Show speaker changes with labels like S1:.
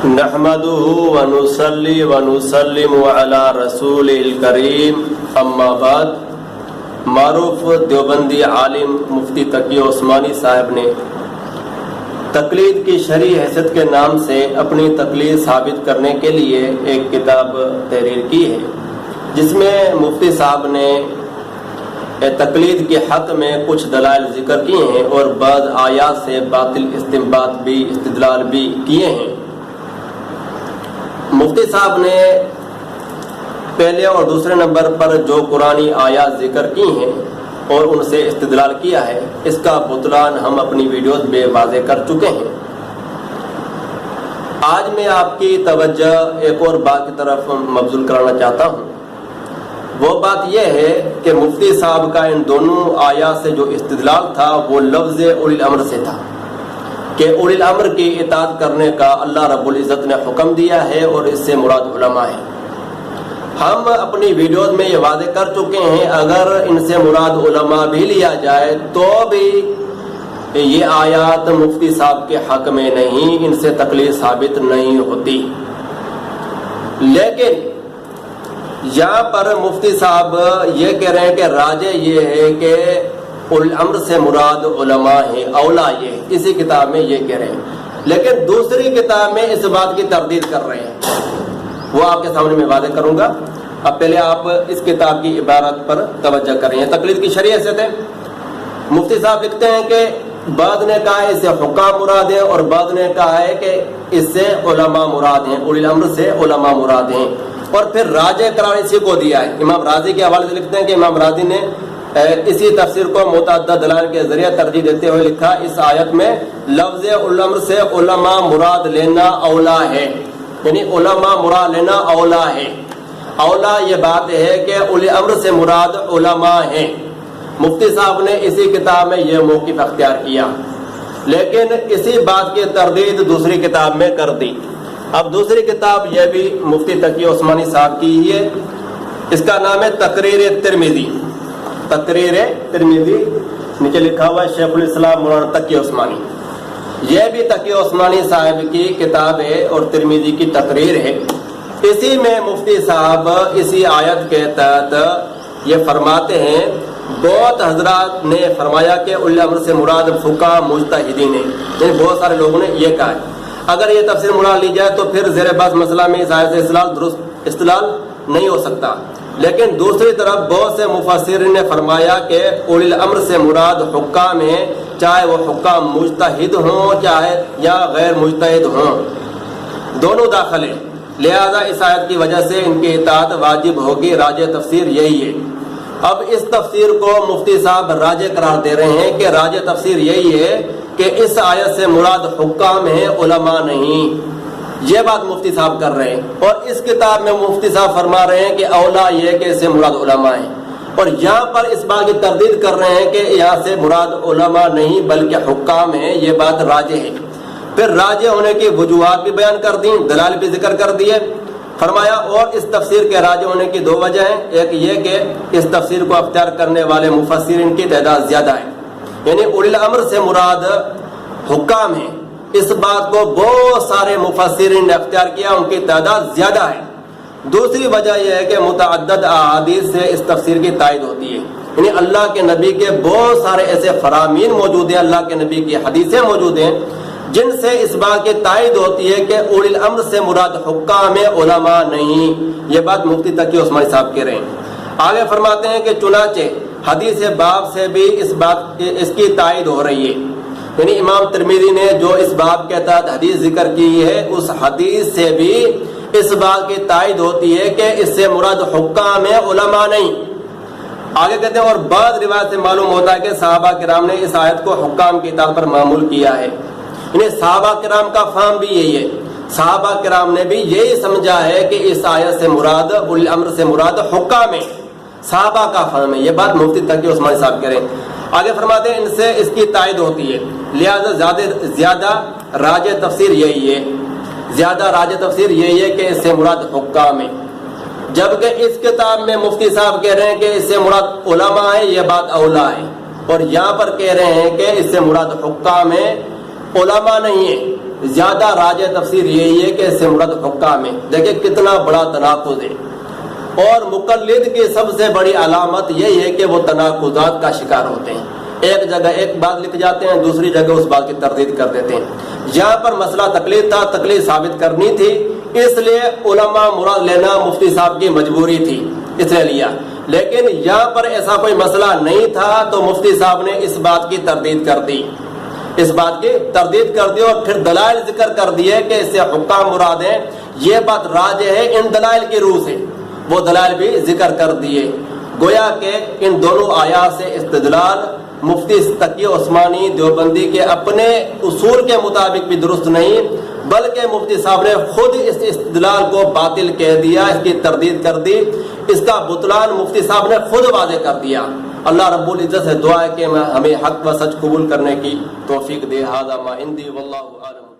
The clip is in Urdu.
S1: نحمده ونصلي ونسلم على رسول الکریم اما بعد۔ معروف دیوبندی عالم مفتی تقی عثمانی صاحب نے تقلید کی شرعی حیثیت کے نام سے اپنی تقلید ثابت کرنے کے لیے ایک کتاب تحریر کی ہے، جس میں مفتی صاحب نے تقلید کے حق میں کچھ دلائل ذکر کیے ہیں اور بعض آیات سے باطل استدلال بھی کیے ہیں۔ مفتی صاحب نے پہلے اور دوسرے نمبر پر جو قرآنی آیات ذکر کی ہیں اور ان سے استدلال کیا ہے، اس کا بطلان ہم اپنی ویڈیوز میں واضح کر چکے ہیں۔ آج میں آپ کی توجہ ایک اور بات کی طرف مبذول کرانا چاہتا ہوں۔ وہ بات یہ ہے کہ مفتی صاحب کا ان دونوں آیات سے جو استدلال تھا وہ لفظ اولی الامر سے تھا کہ اولی الامر کی اطاعت کرنے کا اللہ رب العزت نے حکم دیا ہے اور اس سے مراد علماء ہے۔ ہم اپنی ویڈیوز میں یہ واضح کر چکے ہیں، اگر ان سے مراد علماء بھی لیا جائے تو بھی یہ آیات مفتی صاحب کے حق میں نہیں، ان سے تقلید ثابت نہیں ہوتی۔ لیکن یہاں پر مفتی صاحب یہ کہہ رہے ہیں کہ راجح یہ ہے کہ اولی الامر سے مراد علماء ہیں، اولا یہ ہے، اسی کتاب میں یہ کہہ رہے ہیں، لیکن دوسری کتاب میں اس بات کی تردید کر رہے ہیں، وہ آپ کے سامنے میں واضح کروں گا۔ اب پہلے آپ اس کتاب کی عبارت پر توجہ کریں۔ تقلید کی شرعی حیثیت ہے۔ مفتی صاحب لکھتے ہیں کہ بعض نے کہا ہے اس سے حکام مراد ہیں اور بعض نے کہا ہے کہ اس سے علماء مراد ہیں، اولی الامر سے علماء مراد ہیں، اور پھر راجح قرار اسی کو دیا ہے۔ امام راضی کے حوالے سے لکھتے ہیں کہ امام راضی نے اسی تفسیر کو متعدد دلائل کے ذریعے ترجیح دیتے ہوئے لکھا، اس آیت میں لفظ اولی الامر سے علماء مراد لینا اولا ہے، یعنی علماء مراد لینا اولا ہے۔ اولا یہ بات ہے کہ اولی الامر سے مراد علماء ہیں۔ مفتی صاحب نے اسی کتاب میں یہ موقف اختیار کیا، لیکن اسی بات کی تردید دوسری کتاب میں کر دی۔ اب دوسری کتاب یہ بھی مفتی تقی عثمانی صاحب کی ہی ہے، اس کا نام ہے تقریر ترمذی۔ تقریر ترمذی نیچے لکھا ہوا ہے شیخ الاسلام مولانا تقی عثمانی۔ یہ بھی تقی عثمانی صاحب کی کتاب ہے اور ترمذی کی تقریر ہے۔ اسی میں مفتی صاحب اسی آیت کے تحت یہ فرماتے ہیں، بہت حضرات نے فرمایا کہ اولی الامر سے مراد فقہاء مجتہدین ہیں، یعنی بہت سارے لوگوں نے یہ کہا ہے۔ اگر یہ تفسیر مراد لی جائے تو پھر زیر بحث مسئلہ میں اس آیت سے استدلال درست استدلال نہیں ہو سکتا، لیکن دوسری طرف بہت سے مفسرین نے فرمایا کہ اولی الامر سے مراد حکام ہیں، چاہے وہ حکام مجتہد ہوں چاہے یا غیر مجتہد ہوں، دونوں داخل ہیں، لہذا اس آیت کی وجہ سے ان کی اطاعت واجب ہوگی۔ راجح تفسیر یہی ہے۔ اب اس تفسیر کو مفتی صاحب راجح قرار دے رہے ہیں کہ راجح تفسیر یہی ہے کہ اس آیت سے مراد حکام ہیں، علماء نہیں، یہ بات مفتی صاحب کر رہے ہیں، اور اس کتاب میں مفتی صاحب فرما رہے ہیں کہ اولا یہ ہے کہ اس سے مراد علماء ہیں، اور یہاں پر اس بات کی تردید کر رہے ہیں کہ یہاں سے مراد علماء نہیں بلکہ حکام ہیں، یہ بات راجح ہے۔ پھر راجح ہونے کی وجوہات بھی بیان کر دیں، دلائل بھی ذکر کر دیے، فرمایا اور اس تفسیر کے راجح ہونے کی دو وجہ ہیں، ایک یہ کہ اس تفسیر کو اختیار کرنے والے مفسرین کی تعداد زیادہ ہے، یعنی اولی الامر سے مراد حکام ہیں، اس بات کو بہت سارے مفسرین نے اختیار کیا، ان کی تعداد زیادہ ہے۔ دوسری وجہ یہ ہے کہ متعدد احادیث سے اس تفسیر کی تائید ہوتی ہے، یعنی اللہ کے نبی کے بہت سارے ایسے فرامین موجود ہیں، اللہ کے نبی کی حدیثیں موجود ہیں جن سے اس بات کی تائید ہوتی ہے کہ اولی الامر سے مراد حکام علماء نہیں، یہ بات مفتی تقی عثمانی صاحب کہہ رہے ہیں۔ آگے فرماتے ہیں کہ چنانچہ حدیث باب سے بھی اس کی تائید ہو رہی ہے، یعنی امام ترمذی نے جو اس باب کے تحت حدیث ذکر کی ہے اس حدیث سے بھی اس بات کی تائید ہوتی ہے کہ اس سے مراد حکام علماء نہیں۔ آگے کہتے ہیں اور بعض روایت سے معلوم ہوتا ہے کہ صحابہ کرام نے اس آیت کو حکام کی اطاعت پر معمول کیا ہے، یعنی صحابہ کرام کا فہم بھی یہی ہے، صحابہ کرام نے بھی یہی سمجھا ہے کہ اس آیت سے مراد اولی الامر سے مراد حکام ہے، صحابہ کا فہم ہے، یہ بات مفتی تقی عثمانی صاحب کہہ رہے ہیں۔ آگے فرماتے ہیں ان سے اس کی تائید ہوتی ہے، لہذا زیادہ راجح تفسیر یہی ہے، زیادہ راجح تفسیر یہی ہے کہ اس سے مراد حکام ہے، جبکہ اس کتاب میں مفتی صاحب کہہ رہے ہیں کہ اس سے مراد علماء ہے، یہ بات اولا ہے، اور یہاں پر کہہ رہے ہیں کہ اس سے مراد حکام ہے، علماء نہیں ہے۔ زیادہ راجع تفسیر یہی ہے کہ اس سے مراد حکام ہے. دیکھیں کتنا بڑا تناقض ہے. اور مقلد کی سب سے بڑی علامت یہی ہے کہ وہ تناقضات کا شکار ہوتے ہیں. ایک جگہ ایک بات لکھ جاتے ہیں، دوسری جگہ اس بات کی تردید کر دیتے ہیں. یہاں پر مسئلہ تقلید تھا، تقلید ثابت کرنی تھی، اس لیے علماء مراد لینا مفتی صاحب کی مجبوری تھی، اس لیے لیا. لیکن یہاں پر ایسا کوئی مسئلہ نہیں تھا تو مفتی صاحب نے اس بات کی تردید کر دی، اس بات کی تردید کر دی اور پھر دلائل ذکر کر دیے کہ اس سے حکام مراد ہیں. یہ بات راجع ہے ان دلائل کی روح سے، وہ دلائل بھی ذکر کر دیے. گویا کہ ان دونوں آیات سے استدلال مفتی تقی عثمانی دیوبندی کے اپنے اصول کے مطابق بھی درست نہیں، بلکہ مفتی صاحب نے خود اس استدلال کو باطل کہہ دیا، اس کی تردید کر دی. اس کا بطلان مفتی صاحب نے خود واضح کر دیا. اللہ رب العزت سے دعا ہے کہ ہمیں حق و سچ قبول کرنے کی توفیق دے. ھذا ما عندی واللہ اعلم.